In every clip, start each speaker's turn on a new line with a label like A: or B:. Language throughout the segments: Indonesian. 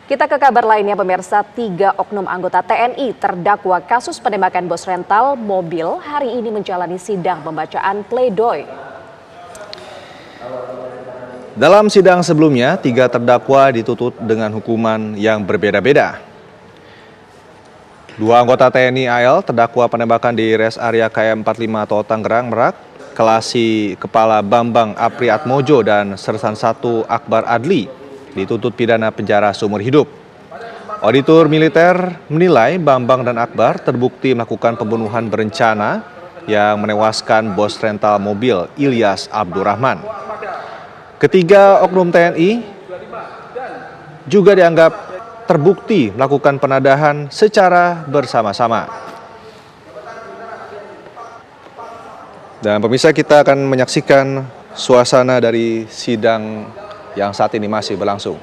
A: Kita ke kabar lainnya pemirsa, 3 oknum anggota TNI terdakwa kasus penembakan bos rental mobil hari ini menjalani sidang pembacaan pledoi.
B: Dalam sidang sebelumnya, 3 terdakwa dituntut dengan hukuman yang berbeda-beda. 2 anggota TNI AL terdakwa penembakan di res area KM 45 Tol Tangerang Merak, Kelasi Kepala Bambang Apriatmojo dan Sersan 1 Akbar Adli dituntut pidana penjara seumur hidup. Auditor militer menilai Bambang dan Akbar terbukti melakukan pembunuhan berencana yang menewaskan bos rental mobil Ilyas Abdurrahman. Ketiga oknum TNI juga dianggap terbukti melakukan penadahan secara bersama-sama. Dan pemirsa, kita akan menyaksikan suasana dari sidang yang saat ini masih berlangsung.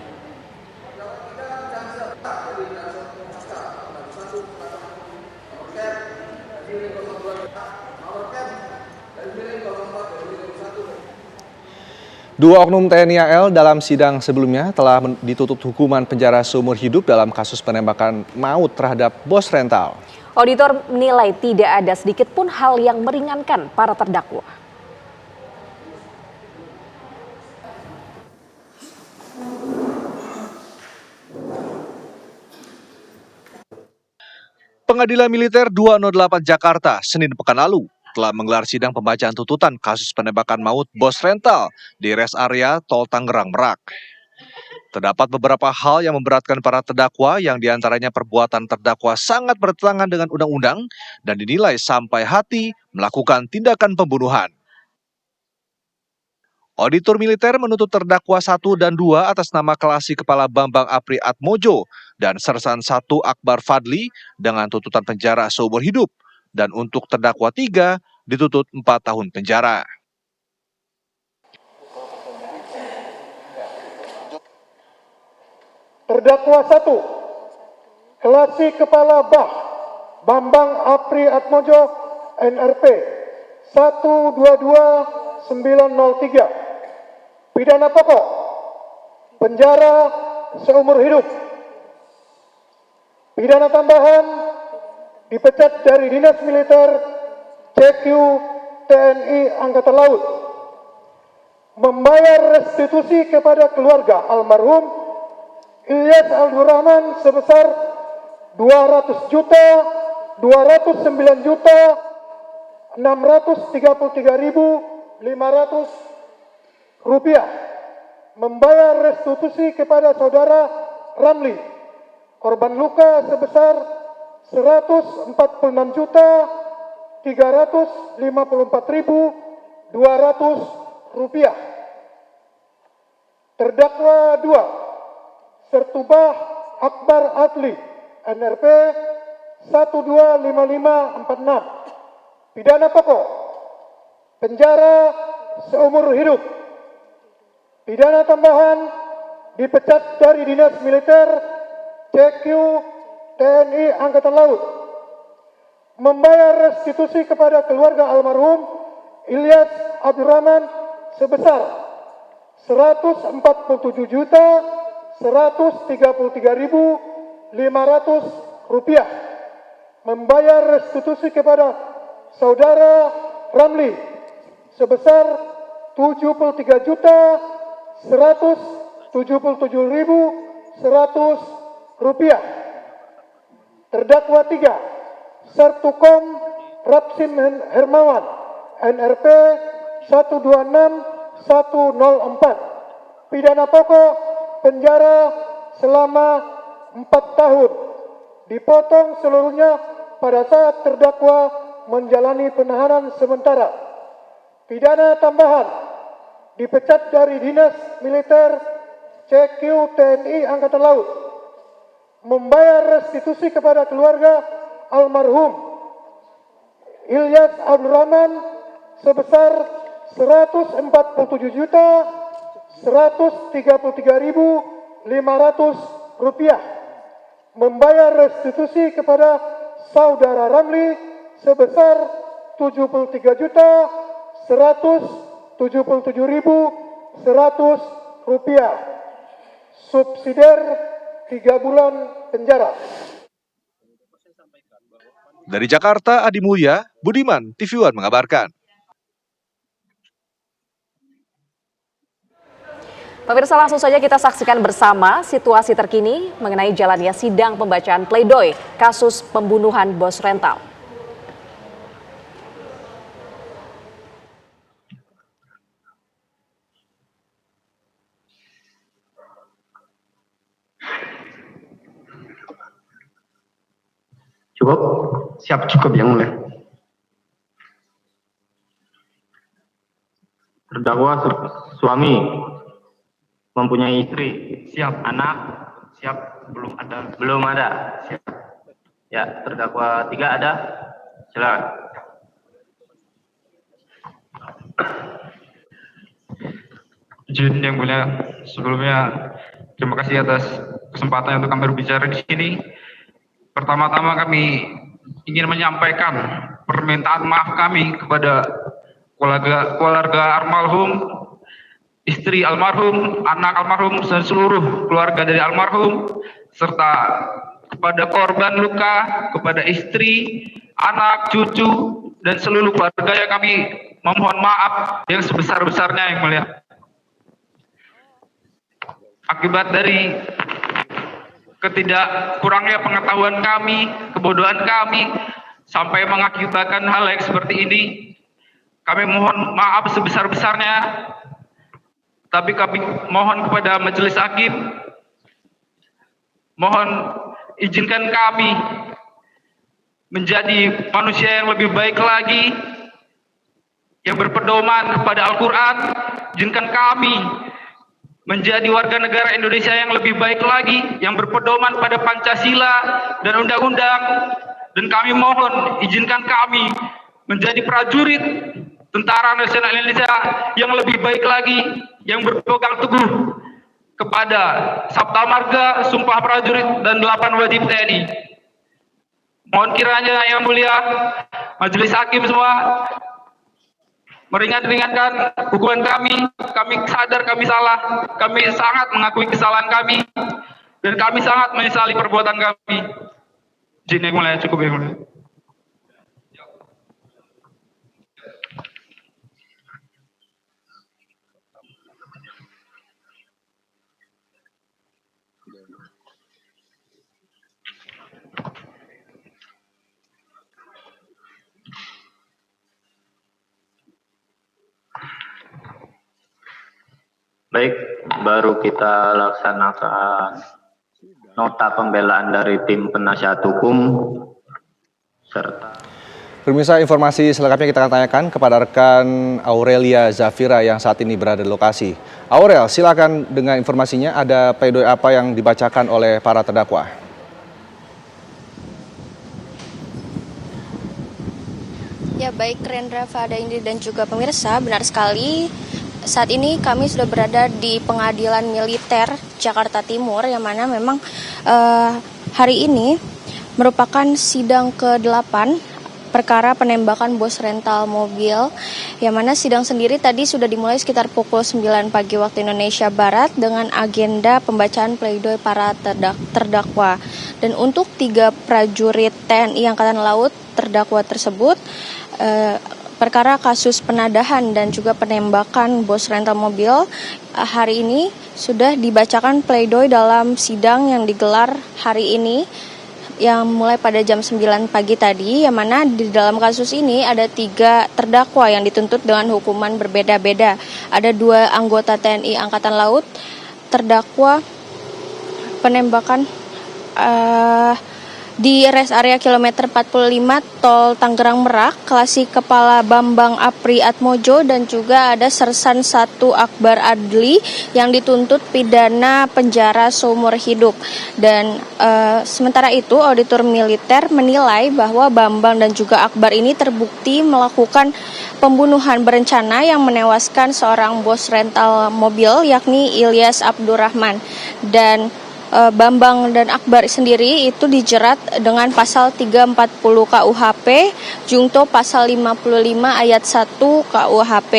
B: Dua oknum TNI AL dalam sidang sebelumnya telah dituntut hukuman penjara seumur hidup dalam kasus penembakan maut terhadap bos rental.
A: Auditor menilai tidak ada sedikit pun hal yang meringankan para terdakwa.
B: Pengadilan Militer 208 Jakarta, Senin pekan lalu, telah menggelar sidang pembacaan tuntutan kasus penembakan maut bos rental di res area Tol Tangerang Merak. Terdapat beberapa hal yang memberatkan para terdakwa, yang diantaranya perbuatan terdakwa sangat bertentangan dengan undang-undang dan dinilai sampai hati melakukan tindakan pembunuhan. Auditor militer menuntut terdakwa 1 dan 2 atas nama Kelasi Kepala Bambang Apriatmojo dan Sersan 1 Akbar Fadli dengan tuntutan penjara seumur hidup, dan untuk terdakwa 3 dituntut 4 tahun penjara.
C: Terdakwa 1, Kelasi Kepala Bambang Apriatmojo NRP 122903. Pidana pokok penjara seumur hidup. Pidana tambahan dipecat dari Dinas Militer CQ TNI Angkatan Laut. Membayar restitusi kepada keluarga almarhum Ilyas Abdurrahman sebesar 200 juta 209 juta 633.500 rupiah. Membayar restitusi kepada saudara Ramli, korban luka sebesar 146 juta 354.200 rupiah. Terdakwa 2, Sertubah Akbar Adli NRP 125546. Pidana pokok penjara seumur hidup. Pidana tambahan dipecat dari Dinas Militer CQ TNI Angkatan Laut. Membayar restitusi kepada keluarga almarhum Ilyas Abdurrahman sebesar 147 juta 133.500 rupiah. Membayar restitusi kepada saudara Ramli sebesar 73 juta 177.100 rupiah. Terdakwa 3, Sertukom Rapsin Hermawan NRP 126104. Pidana pokok penjara selama 4 tahun, dipotong seluruhnya pada saat terdakwa menjalani penahanan sementara. Pidana tambahan dipecat dari Dinas Militer CQ TNI Angkatan Laut. Membayar restitusi kepada keluarga almarhum Ilyas Abdurrahman sebesar 147 juta 133.500 rupiah. Membayar restitusi kepada saudara Ramli sebesar 73 juta 177.100 rupiah. Subsidiar 3 bulan penjara.
B: Dari Jakarta, Adi Mulya, Budiman, TV One mengabarkan.
A: Pemirsa, langsung saja kita saksikan bersama situasi terkini mengenai jalannya sidang pembacaan pledoi kasus pembunuhan bos rental.
D: Cukup? Siap, cukup yang mulia. Terdakwa suami mempunyai istri, siap. Anak, siap. Belum ada, siap. Ya, terdakwa 3 ada, silakan.
E: Izin yang mulia, sebelumnya terima kasih atas kesempatan untuk kami berbicara di sini. Pertama-tama kami ingin menyampaikan permintaan maaf kami kepada keluarga almarhum, istri almarhum, anak almarhum, dan seluruh keluarga dari almarhum, serta kepada korban luka, kepada istri, anak, cucu, dan seluruh keluarga yang kami memohon maaf yang sebesar-besarnya yang mulia. Akibat dari kurangnya pengetahuan kami, kebodohan kami, sampai mengakibatkan hal yang seperti ini, kami mohon maaf sebesar-besarnya. Tapi kami mohon kepada majelis hakim, mohon izinkan kami menjadi manusia yang lebih baik lagi, yang berpedoman kepada Al-Quran. Izinkan kami menjadi warga negara Indonesia yang lebih baik lagi, yang berpedoman pada Pancasila dan undang-undang. Dan kami mohon izinkan kami menjadi prajurit Tentara Nasional Indonesia yang lebih baik lagi, yang berpegang teguh kepada Sabta Marga, Sumpah Prajurit, dan 8 wajib TNI. Mohon kiranya yang mulia majelis hakim semua meringankan hukuman kami. Kami sadar kami salah, kami sangat mengakui kesalahan kami, dan kami sangat menyesali perbuatan kami. Izin yang mulia, cukup yang mulia.
D: Baik, baru kita laksanakan nota pembelaan dari tim penasihat hukum serta.
B: Pemirsa, informasi selengkapnya kita akan tanyakan kepada rekan Aurelia Zafira yang saat ini berada di lokasi. Aurel, silakan dengan informasinya, ada pledoi apa yang dibacakan oleh para terdakwa?
F: Ya, baik Rendra, Fada, Indri, dan juga pemirsa, benar sekali. Saat ini kami sudah berada di Pengadilan Militer Jakarta Timur, yang mana memang hari ini merupakan sidang ke-8 perkara penembakan bos rental mobil, yang mana sidang sendiri tadi sudah dimulai sekitar pukul 9 pagi waktu Indonesia Barat dengan agenda pembacaan pledoi para terdakwa. Dan untuk 3 prajurit TNI Angkatan Laut terdakwa tersebut, perkara kasus penadahan dan juga penembakan bos rental mobil hari ini sudah dibacakan pledoi dalam sidang yang digelar hari ini, yang mulai pada jam 9 pagi tadi, yang mana di dalam kasus ini ada 3 terdakwa yang dituntut dengan hukuman berbeda-beda. Ada 2 anggota TNI Angkatan Laut terdakwa penembakan di rest area kilometer 45 Tol Tangerang Merak, Klasik Kepala Bambang Apri Atmojo, dan juga ada Sersan 1 Akbar Adli yang dituntut pidana penjara seumur hidup. Dan sementara itu auditor militer menilai bahwa Bambang dan juga Akbar ini terbukti melakukan pembunuhan berencana yang menewaskan seorang bos rental mobil yakni Ilyas Abdurrahman. Dan Bambang dan Akbar sendiri itu dijerat dengan pasal 340 KUHP, jungto pasal 55 ayat 1 KUHP.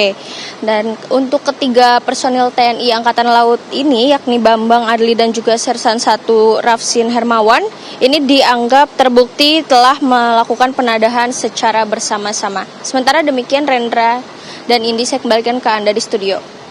F: Dan untuk ketiga personil TNI Angkatan Laut ini, yakni Bambang Adli dan juga Sersan 1 Rafsin Hermawan, ini dianggap terbukti telah melakukan penadahan secara bersama-sama. Sementara demikian, Rendra dan Indi, saya kembalikan ke Anda di studio.